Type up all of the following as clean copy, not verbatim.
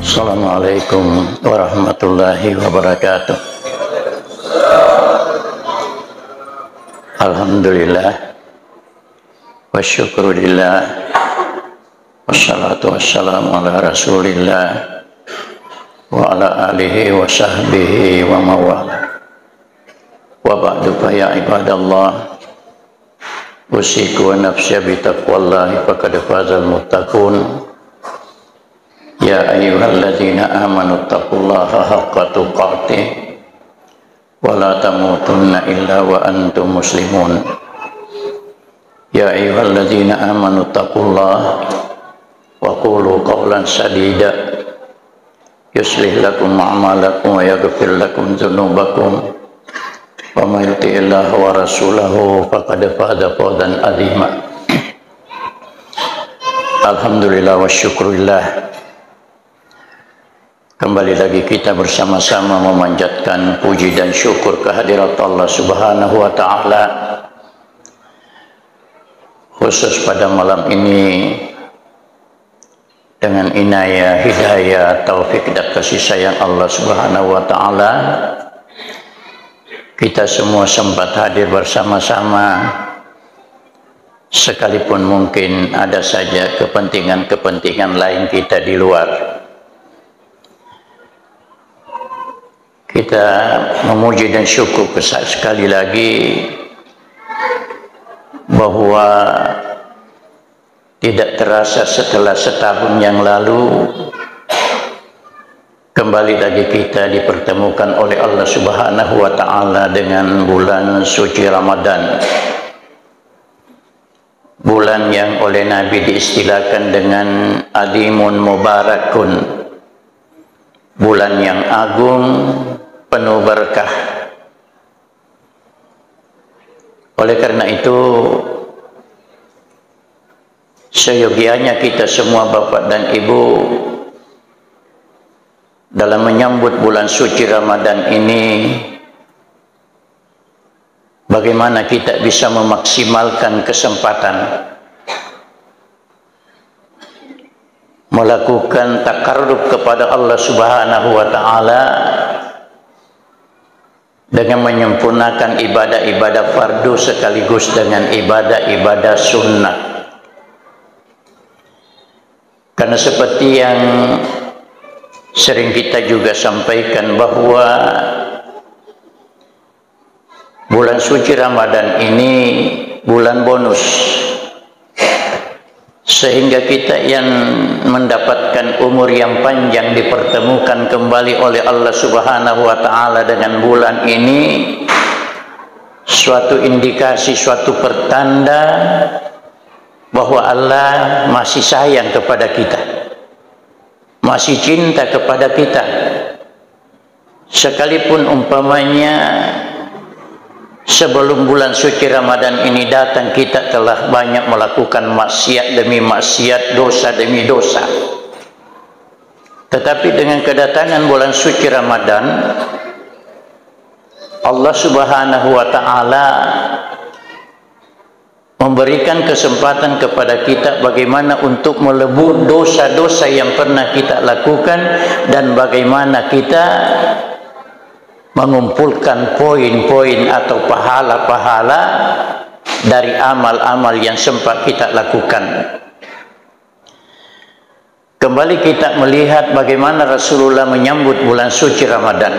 Assalamualaikum warahmatullahi wabarakatuh. Alhamdulillah wa syukurillah wassalatu wassalamu ala rasulillah wa ala alihi wa sahbihi wa mawala wa ba'du fa ya ibadallah usiku wa nafsya bi taqwallahi faqad fazal muttaqun. Ya ayyuhalladzina amanu taqullaha haqqa tuqatih wa la tamutunna illa wa antum muslimun. Ya ayyuhalladzina amanu taqullaha wa qulu qawlan sadida yuslih lakum a'malakum wa yaghfir lakum dzunubakum wa may yuti'illaha wa rasulahu faqad faza fawzan 'azima. Alhamdulillah wa syukurillah. Kembali lagi kita bersama-sama memanjatkan puji dan syukur kehadirat Allah Subhanahu wa ta'ala. Khusus pada malam ini, dengan inayah, hidayah, taufik dan kasih sayang Allah Subhanahu wa ta'ala, kita semua sempat hadir bersama-sama, sekalipun mungkin ada saja kepentingan-kepentingan lain kita di luar. Kita memuji dan syukur sekali lagi bahwa tidak terasa setelah setahun yang lalu kembali lagi kita dipertemukan oleh Allah Subhanahu wa ta'ala dengan bulan suci Ramadan, bulan yang oleh Nabi diistilahkan dengan adimun mubarakun, bulan yang agung, penuh berkah. Oleh karena itu, seyogianya kita semua Bapak dan Ibu dalam menyambut bulan suci Ramadan ini, bagaimana kita bisa memaksimalkan kesempatan melakukan takarrub kepada Allah Subhanahu wa ta'ala dengan menyempurnakan ibadah-ibadah fardu sekaligus dengan ibadah-ibadah sunnah. Karena seperti yang sering kita juga sampaikan bahwa bulan suci Ramadan ini bulan bonus, sehingga kita yang mendapatkan umur yang panjang dipertemukan kembali oleh Allah Subhanahu wa ta'ala dengan bulan ini, suatu indikasi, suatu pertanda bahwa Allah masih sayang kepada kita, masih cinta kepada kita. Sekalipun umpamanya sebelum bulan suci Ramadan ini datang kita telah banyak melakukan maksiat demi maksiat, dosa demi dosa, tetapi dengan kedatangan bulan suci Ramadan, Allah Subhanahu wa ta'ala memberikan kesempatan kepada kita bagaimana untuk melebur dosa-dosa yang pernah kita lakukan dan bagaimana kita mengumpulkan poin-poin atau pahala-pahala dari amal-amal yang sempat kita lakukan. Kembali kita melihat bagaimana Rasulullah menyambut bulan suci Ramadan.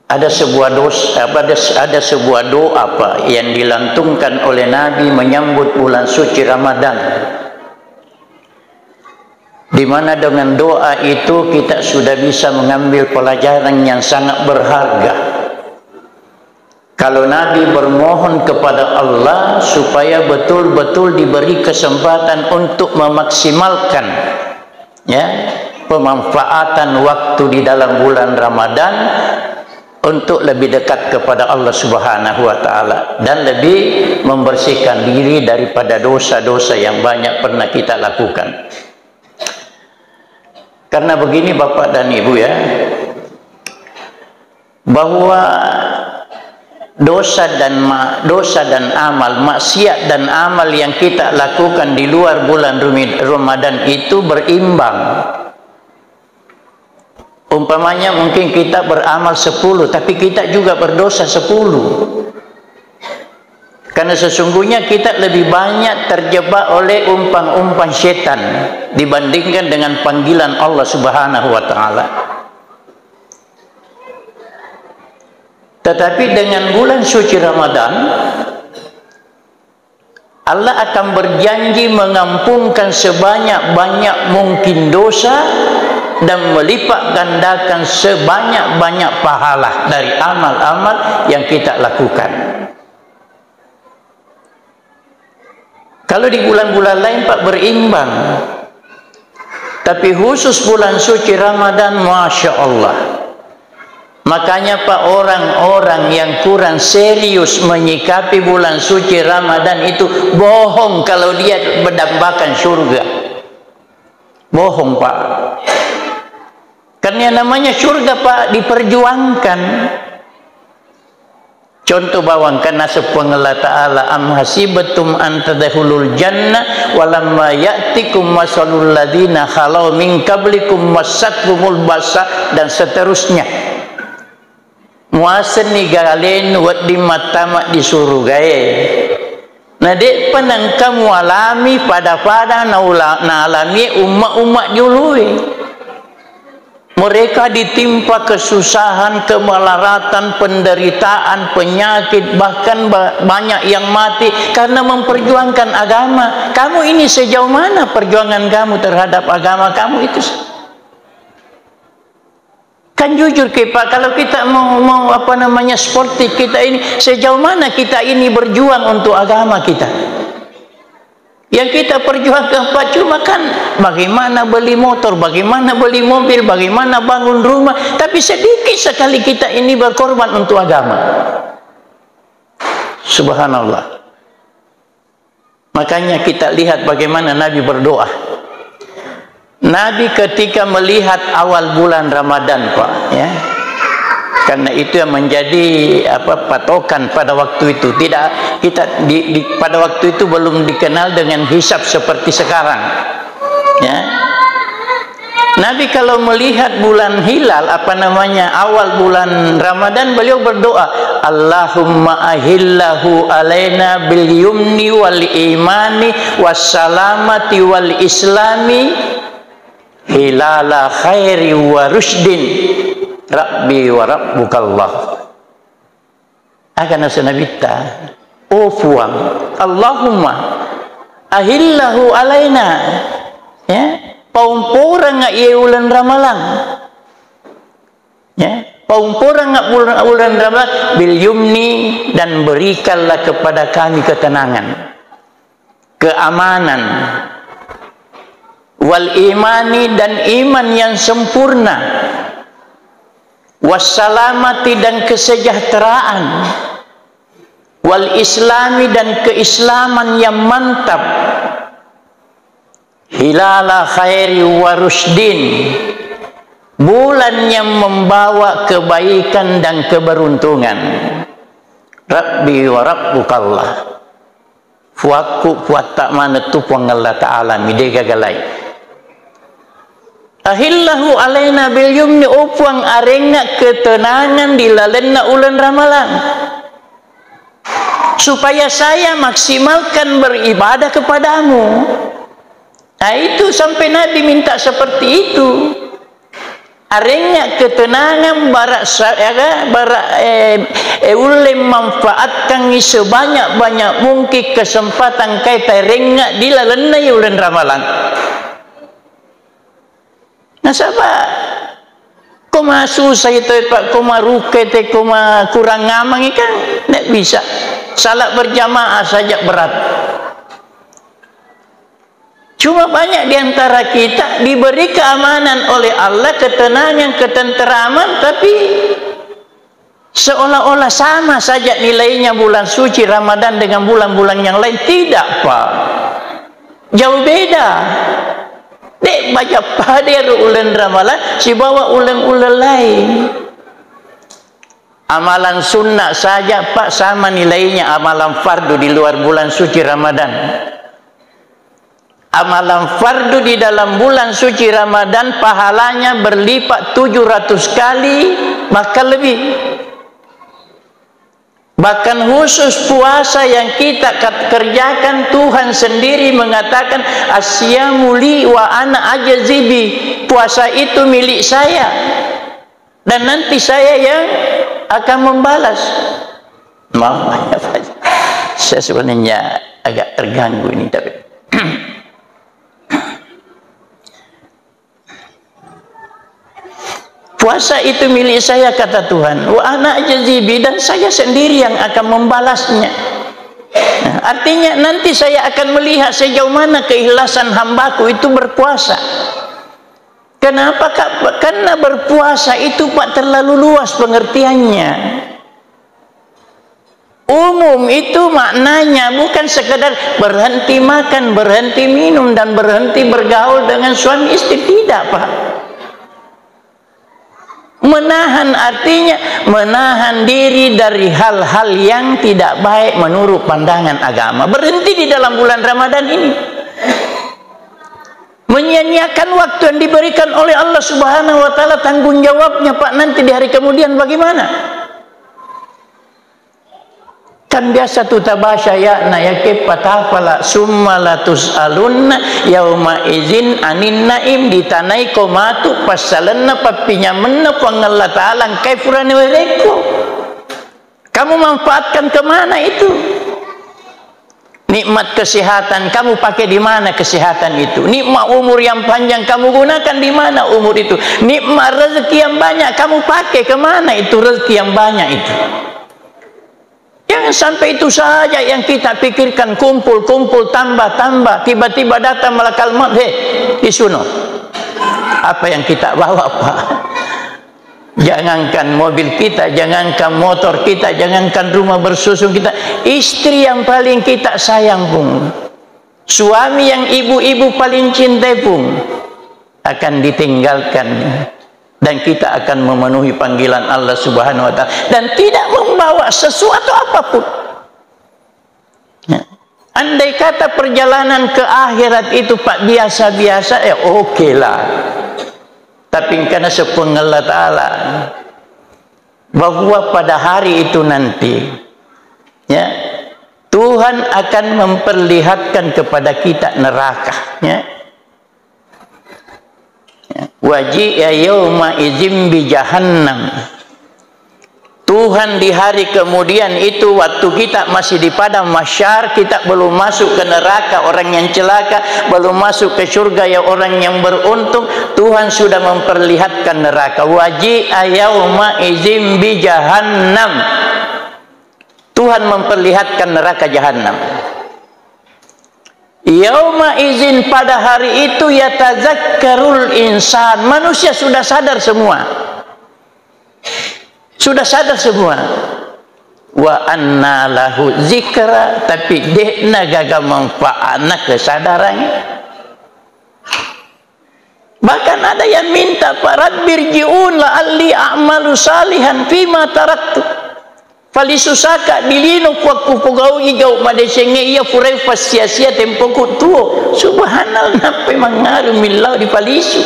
Ada sebuah doa yang dilantungkan oleh Nabi menyambut bulan suci Ramadan, di mana dengan doa itu kita sudah bisa mengambil pelajaran yang sangat berharga. Kalau Nabi bermohon kepada Allah supaya betul-betul diberi kesempatan untuk memaksimalkan pemanfaatan waktu di dalam bulan Ramadan untuk lebih dekat kepada Allah Subhanahu wa ta'ala dan lebih membersihkan diri daripada dosa-dosa yang banyak pernah kita lakukan. Karena begini Bapak dan Ibu ya, bahwa dosa dan amal, maksiat dan amal yang kita lakukan di luar bulan Ramadan itu berimbang. Umpamanya mungkin kita beramal 10, tapi kita juga berdosa 10. Karena sesungguhnya kita lebih banyak terjebak oleh umpan-umpan setan dibandingkan dengan panggilan Allah Subhanahu wa taala. Tetapi dengan bulan suci Ramadan, Allah akan berjanji mengampunkan sebanyak-banyak mungkin dosa dan melipat gandakan sebanyak-banyak pahala dari amal-amal yang kita lakukan. Kalau di bulan-bulan lain Pak berimbang, tapi khusus bulan suci Ramadan, Masya Allah. Makanya Pak, orang-orang yang kurang serius menyikapi bulan suci Ramadan itu bohong kalau dia mendambakan surga. Bohong Pak. Karena yang namanya surga Pak diperjuangkan. Contoh bawang karena sepengala ta'ala am hasibatum an tadkhulul jannah walamma ya'tikum masalul ladzina khalau min qablikum massatkumul basa dan seterusnya. Muasen ni galen wat di matama di surga nah dek panang kamu alami pada na alami umat-umat dului. Mereka ditimpa kesusahan, kemelaratan, penderitaan, penyakit, bahkan banyak yang mati karena memperjuangkan agama. Kamu ini sejauh mana perjuangan kamu terhadap agama kamu itu? Kan jujur Pak, kalau kita mau seperti kita ini, sejauh mana kita ini berjuang untuk agama kita? Yang kita perjuangkan Pak cuma kan bagaimana beli motor, bagaimana beli mobil, bagaimana bangun rumah, tapi sedikit sekali kita ini berkorban untuk agama. Subhanallah. Makanya kita lihat bagaimana Nabi berdoa. Nabi ketika melihat awal bulan Ramadan Pak, ya. Karena itu yang menjadi patokan pada waktu itu. Tidak kita pada waktu itu belum dikenal dengan hisab seperti sekarang. Ya. Nabi kalau melihat bulan hilal awal bulan Ramadan, beliau berdoa, Allahumma ahillahu alaina bil yumni wal imani wassalamati wal islami hilala khairi wa rushdin. Rabbi wa rabbukallah. Akan nasanabita fuang Allahumma ahillahu alaina, ya, paumpuran nga ulan ramalan, ya, paumpuran nga ulan ramalan bil yumni, dan berikanlah kepada kami ketenangan, keamanan, wal imani, dan iman yang sempurna, wassalamati, dan kesejahteraan, wal islami, dan keislaman yang mantap, hilala khairi wa rushdin, bulan yang membawa kebaikan dan keberuntungan. Rabbi wa rabbukallah. Fuaku fuatak mana tu Allah Ta'ala midega galai. Ahillahu alaina bil yumni, upuang arenga ketenangan di lalena ulan ramalan, supaya saya maksimalkan beribadah kepadamu. Nah itu sampai Nabi minta seperti itu. Arenga ketenangan ulem manfaatkan sebanyak-banyak mungkin kesempatan kaitan renga di lalena ulan ramalan. Nah sahabat, koma susah itu Pak, koma ruke te, koma kurang ngamang ikan, tidak bisa. Salat berjamaah saja berat. Cuma banyak diantara kita diberi keamanan oleh Allah, ketenangan, ketenteraman, tapi seolah-olah sama saja nilainya bulan suci Ramadan dengan bulan-bulan yang lain. Tidak Pak, jauh beda. Dek baca pada ulan ramalan si bawa ulan-ulan lain. Amalan sunnah saja Pak sama nilainya amalan fardu di luar bulan suci Ramadan. Amalan fardu di dalam bulan suci Ramadan pahalanya berlipat 700 kali bahkan lebih. Bahkan khusus puasa yang kita kerjakan, Tuhan sendiri mengatakan asyamu li wa ana ajzibi. Puasa itu milik saya dan nanti saya yang akan membalas. Maaf ya Pak, saya sebenarnya agak terganggu ini tapi puasa itu milik saya kata Tuhan. Wa ana ajzibi, dan saya sendiri yang akan membalasnya. Nah, artinya nanti saya akan melihat sejauh mana keikhlasan hambaku itu berpuasa. Kenapa? Karena berpuasa itu Pak terlalu luas pengertiannya. Umum itu maknanya bukan sekadar berhenti makan, berhenti minum, dan berhenti bergaul dengan suami istri. Tidak Pak. Menahan artinya menahan diri dari hal-hal yang tidak baik menurut pandangan agama. Berhenti di dalam bulan Ramadan ini. Menyia-nyiakan waktu yang diberikan oleh Allah Subhanahu wa taala, tanggung jawabnya Pak nanti di hari kemudian bagaimana? Kan biasa tu tabasya ya na yakif patafala summa la tusalunna yauma izin anin naim, ditanai komatu pasalanna papinyamenna pangalla ta'ala kaifurani wereko. Kamu manfaatkan kemana itu? Nikmat kesehatan kamu pakai di mana kesehatan itu? Nikmat umur yang panjang kamu gunakan di mana umur itu? Nikmat rezeki yang banyak kamu pakai kemana itu rezeki yang banyak itu? Jangan sampai itu saja yang kita pikirkan, kumpul-kumpul, tambah-tambah, tiba-tiba datang malakal maut, disuno. Apa yang kita bawa Pak? Jangankan mobil kita, jangankan motor kita, jangankan rumah bersusun kita, istri yang paling kita sayang pun, suami yang ibu-ibu paling cintai pun akan ditinggalkan, dan kita akan memenuhi panggilan Allah Subhanahu wa taala dan tidak membawa sesuatu apapun. Andai kata perjalanan ke akhirat itu Pak biasa-biasa, oke lah. Tapi karena sepengala ta'ala bahwa pada hari itu nanti ya, Tuhan akan memperlihatkan kepada kita neraka ya. Waji'a yauma idzim bi jahannam. Tuhan di hari kemudian itu waktu kita masih di padang mahsyar, kita belum masuk ke neraka orang yang celaka, belum masuk ke surga ya orang yang beruntung, Tuhan sudah memperlihatkan neraka. Waji'a yauma idzim bi jahannam. Tuhan memperlihatkan neraka jahanam. Yauma izin, pada hari itu yatazakkarul insan, manusia sudah sadar semua. Sudah sadar semua. Wa anna lahu zikra, tapi dekna gagal manfaatna kesadarannya. Bahkan ada yang minta Pak Rabbirji'un la'alli a'malu salihan fima taraktu. Falisusaka dilino kuaku pugau igau madesenge ia furai fasia-sia tempoku tuo. Subhanallah, nape mangaru millau di palisu.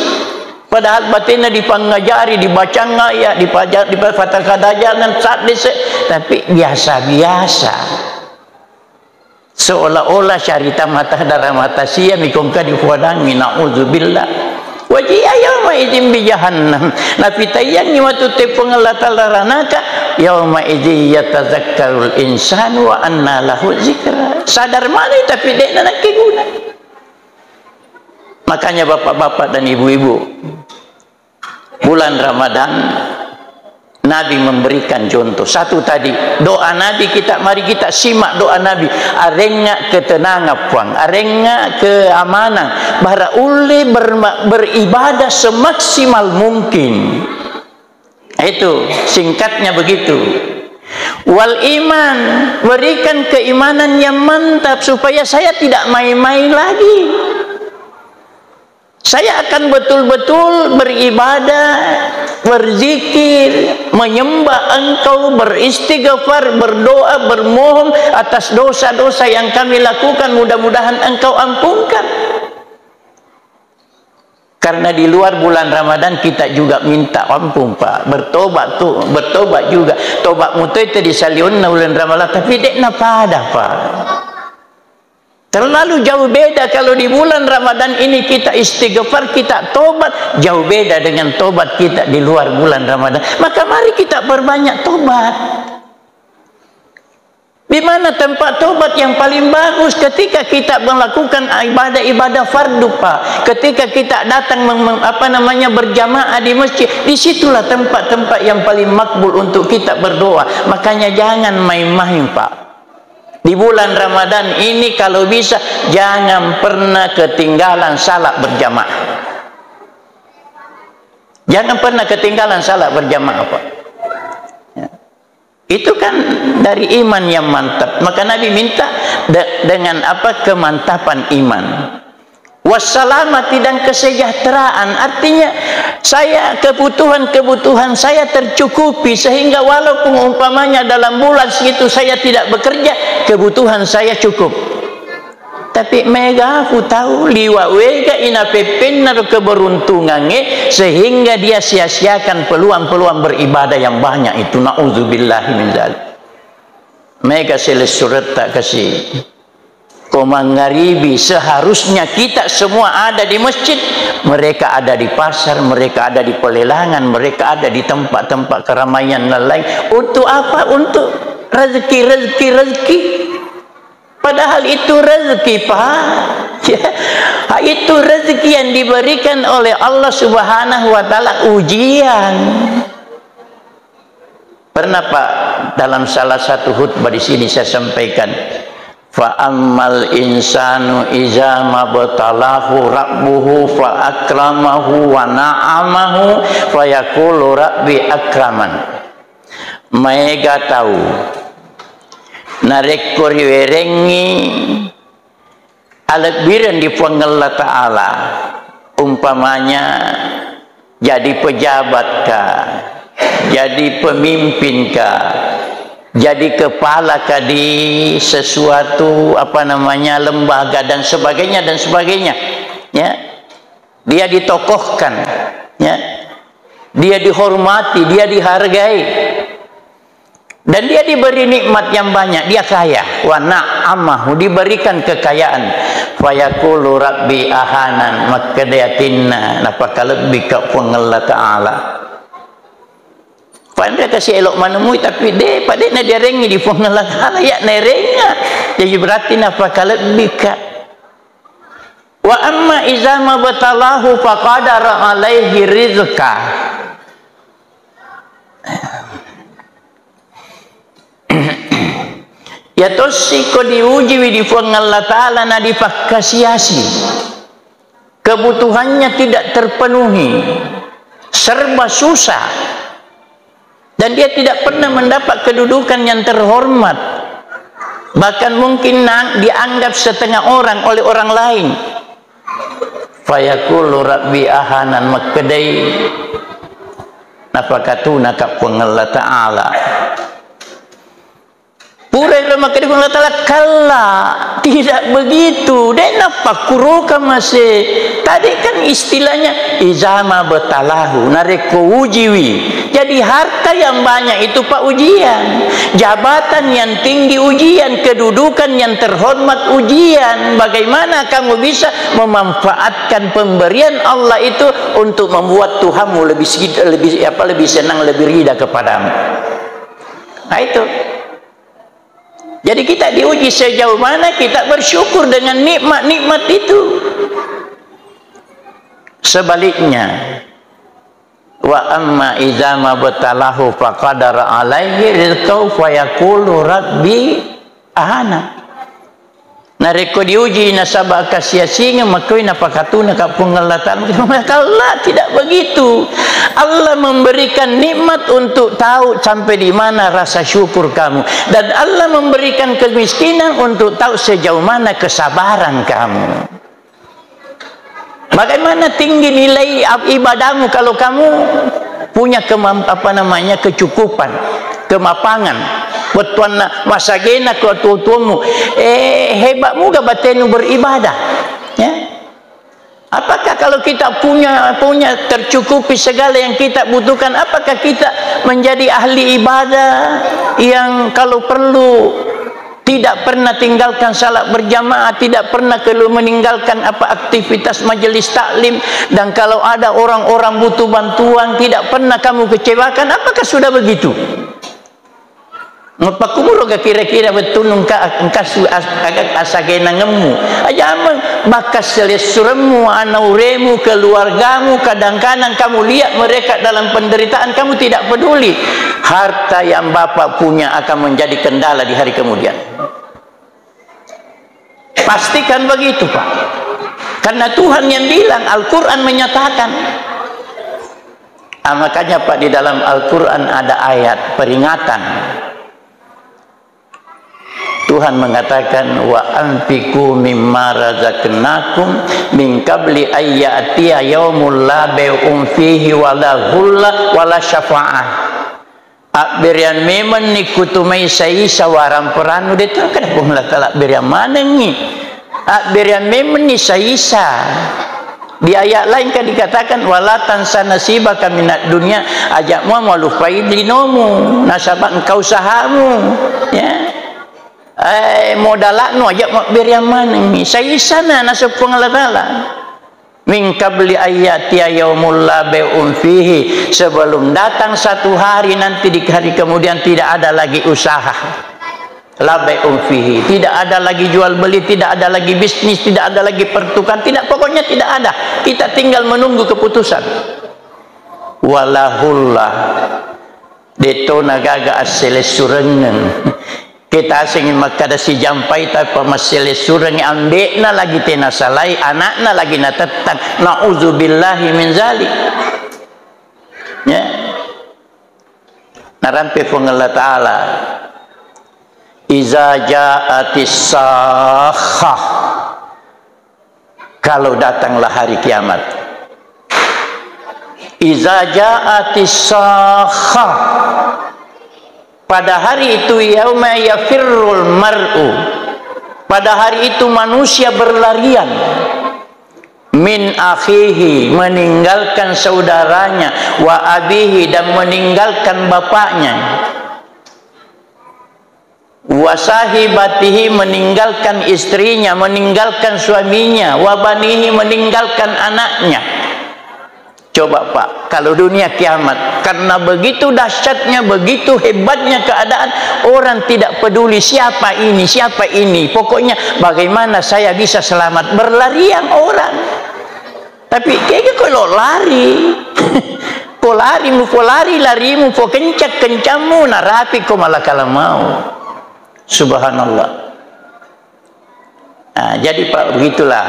Padahal batinnya dipangajari, dibaca ya, dipajar, difatakadajanan saat dese, tapi biasa-biasa. Seolah-olah syarita mata darah mata sia mikongka dihuadangi, na'udzubillah. Waji'a yauma idzin bi jahannam. Nabi tayang ni watu te pengalatalanaka yauma idzi yatazakkarul insanu wa anna lahu zikra. Sadar mana tapi dekna nak guna. Makanya bapak-bapak dan ibu-ibu, bulan Ramadan Nabi memberikan contoh. Satu tadi, doa Nabi kita, mari kita simak doa Nabi. Arengnya ketenangan puang, arengnya keamanan, bara ule beribadah semaksimal mungkin. Itu singkatnya begitu. Wal iman, berikan keimanan yang mantap supaya saya tidak main-main lagi. Saya akan betul-betul beribadah, berzikir, menyembah Engkau, beristighfar, berdoa, bermohon atas dosa-dosa yang kami lakukan. Mudah-mudahan Engkau ampunkan. Karena di luar bulan Ramadan kita juga minta ampun, Pak. Bertobat juga. Tobat mutu itu disaliun bulan Ramadan, tapi dek napa ada, Pak. Terlalu jauh beda kalau di bulan Ramadan ini kita istighfar, kita tobat, jauh beda dengan tobat kita di luar bulan Ramadan. Maka mari kita perbanyak tobat. Di mana tempat tobat yang paling bagus? Ketika kita melakukan ibadah-ibadah fardu, Pak. Ketika kita datang berjamaah di masjid, disitulah tempat-tempat yang paling makbul untuk kita berdoa. Makanya jangan main-main, Pak. Di bulan Ramadan ini kalau bisa jangan pernah ketinggalan salat berjamaah. Jangan pernah ketinggalan salat berjamaah, Pak. Ya. Itu kan dari iman yang mantap. Maka Nabi minta dengan apa? Kemantapan iman. Wassalamati dan kesejahteraan. Artinya saya kebutuhan saya tercukupi, sehingga walaupun umpamanya dalam bulan segitu saya tidak bekerja, kebutuhan saya cukup. Tapi mega aku tahu liwa wega ina pepenar keberuntungannya, sehingga dia sia-siakan peluang-peluang beribadah yang banyak itu. Nauzubillahi min dzalik. Mega seles surat tak kasih komangaribi, seharusnya kita semua ada di masjid, mereka ada di pasar, mereka ada di pelelangan, mereka ada di tempat-tempat keramaian dan lain. Untuk apa? Untuk rezeki. Padahal itu rezeki, Pak. Ya, itu rezeki yang diberikan oleh Allah Subhanahu wa taala, ujian. Pernah, Pak, dalam salah satu khutbah di sini saya sampaikan, fa ammal insanu iza mabtalahu rabbuhu fa akramahu wa na'amahu fa yaqulu rabbi akraman. Mega tahu narek werengi alat biran di Allah Ta'ala, umpamanya jadi pejabat kah, jadi pemimpin kah, jadi kepala di sesuatu lembaga dan sebagainya ya, dia ditokohkan, ya, dia dihormati, dia dihargai, dan dia diberi nikmat yang banyak, dia kaya, wa na'amahu, diberikan kekayaan, fa yaqulu rabbi ahanan, maka dia tinna napaka lebih ka Allah Ta'ala. Pandai kasih elok manemui, tapi pada dia rengi di Allah Ta'ala ya nerenga. Jadi berarti napa kalau bika. Wa amma iza ma batalahu faqadara alaihi rizqa. Ya tosi ko diuji di Allah Ta'ala na dipakasiasi. Kebutuhannya tidak terpenuhi. Serba susah. Dan dia tidak pernah mendapat kedudukan yang terhormat. Bahkan mungkin dianggap setengah orang oleh orang lain. Fayaqulu rabbi ahanan, makadai napakatuna ka Allah Ta'ala. Purai makadai Allah Ta'ala, kalla, tidak begitu. Dan napa kuruka masih. Tadi kan istilahnya izama betalahu, nareko ujiwi. Jadi harta yang banyak itu, Pak, ujian. Jabatan yang tinggi ujian, kedudukan yang terhormat ujian. Bagaimana kamu bisa memanfaatkan pemberian Allah itu untuk membuat Tuhanmu lebih senang, lebih ridha kepadamu. Nah itu. Jadi kita diuji sejauh mana kita bersyukur dengan nikmat-nikmat itu. Sebaliknya, wa amma idza ma batalahu faqadara alaihi rizqahu fa yaqulu rabbi ahana. Nareko diuji nasabah kasia-singa makoi napakatuna ka Allah Ta'ala. Allah tidak begitu. Allah memberikan nikmat untuk tahu sampai di mana rasa syukur kamu, dan Allah memberikan kemiskinan untuk tahu sejauh mana kesabaran kamu. Bagaimana tinggi nilai ibadahmu kalau kamu punya kecukupan, kemapangan. Betuan masagena ke tuamu, hebatmu gak batenu beribadah, ya? Apakah kalau kita punya tercukupi segala yang kita butuhkan, apakah kita menjadi ahli ibadah yang kalau perlu tidak pernah tinggalkan salat berjamaah, tidak pernah meninggalkan aktivitas majelis taklim, dan kalau ada orang-orang butuh bantuan tidak pernah kamu kecewakan? Apakah sudah begitu? Ngapakumuro ka kira-kira betunung ka engkasu agak asagena ngemu aja bakas selesuremu, anauremu, keluargamu, kadang-kadang kamu lihat mereka dalam penderitaan, kamu tidak peduli. Harta yang Bapak punya akan menjadi kendala di hari kemudian. Pastikan begitu, Pak. Karena Tuhan yang bilang, Al-Quran menyatakan. Makanya Pak, di dalam Al-Quran ada ayat peringatan. Tuhan mengatakan, wa anfiqu mimma razaqnakum min qabli ayyatiya yaumul la bai'un fihi wala ghulla wala syafa'ah. Berian memen ni kutumai sai sawaran peranu de tu kada pun la tala berian mana ni? Berian memen ni saisa. Di ayat lain kan dikatakan wala tansa nasibaka minad dunya, ajakmu malupai dinomu, nasabah engkau usahamu, ya. Modalaknu ajak mak berian mana ni? Saisa na nasab pengalatala. Min qabli ayati yaumul la bai'un fihi, sebelum datang satu hari nanti di hari kemudian tidak ada lagi usaha. La bai'un fihi, tidak ada lagi jual beli, tidak ada lagi bisnis, tidak ada lagi pertukaran, tidak, pokoknya tidak ada. Kita tinggal menunggu keputusan. Walahullah detona gaga asele surengen. Kita asing makada si jampai tapi masih surang ambekna lagi tena salai, anakna lagi na tetang, na'udzubillahi min zalik, ya. Narampe pun Allah Ta'ala, iza ja'atis sakhah, kalau datanglah hari kiamat. Iza ja'atis sakhah, pada hari itu yauma yafirrul mar'u, pada hari itu manusia berlarian min akhihi, meninggalkan saudaranya, wa abihi, dan meninggalkan bapaknya, wa sahibatihi, meninggalkan istrinya, meninggalkan suaminya, wa banihi, meninggalkan anaknya. Coba Pak, kalau dunia kiamat, karena begitu dahsyatnya, begitu hebatnya keadaan, orang tidak peduli siapa ini, pokoknya bagaimana saya bisa selamat, berlarian orang. Tapi kayaknya kalau lari kau larimu kau kencang-kencangmu narapi kau malah kalau mau. Subhanallah. Nah, jadi Pak, begitulah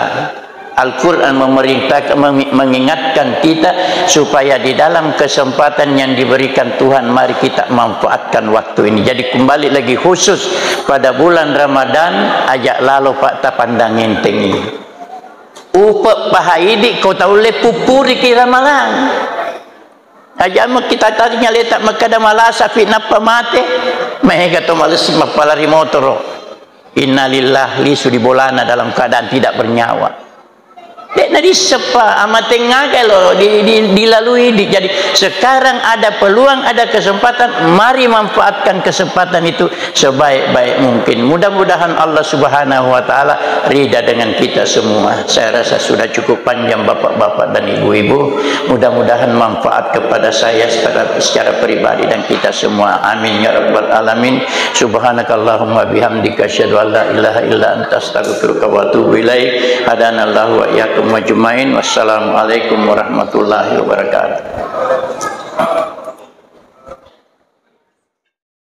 Al-Quran memerintahkan, mengingatkan kita supaya di dalam kesempatan yang diberikan Tuhan, mari kita manfaatkan waktu ini. Jadi kembali lagi khusus pada bulan Ramadan, ajak lalu Pak ta pandang enteng ini. Upek pahaidi kau tahu le pupuri kira malang. Ajak kita tadinya letak makada malasa fi napa mate. Mehega to malasi mapalari motor. Innalillahi li sudi bolana dalam keadaan tidak bernyawa. Dari sepa amat tengah kalau dilalui. Jadi sekarang ada peluang, ada kesempatan, mari manfaatkan kesempatan itu sebaik-baik mungkin. Mudah-mudahan Allah Subhanahu wa Ta'ala ridha dengan kita semua. Saya rasa sudah cukup panjang bapak-bapak dan ibu-ibu. Mudah-mudahan manfaat kepada saya secara pribadi dan kita semua. Amin ya rabbal alamin. Subhanakallahumma bihamdika asyhadu an la ilaha illa anta astaghfiruka wa atubu ilaik. Hadanallahu wa iyyakum majma'in. Wassalamualaikum warahmatullahi wabarakatuh.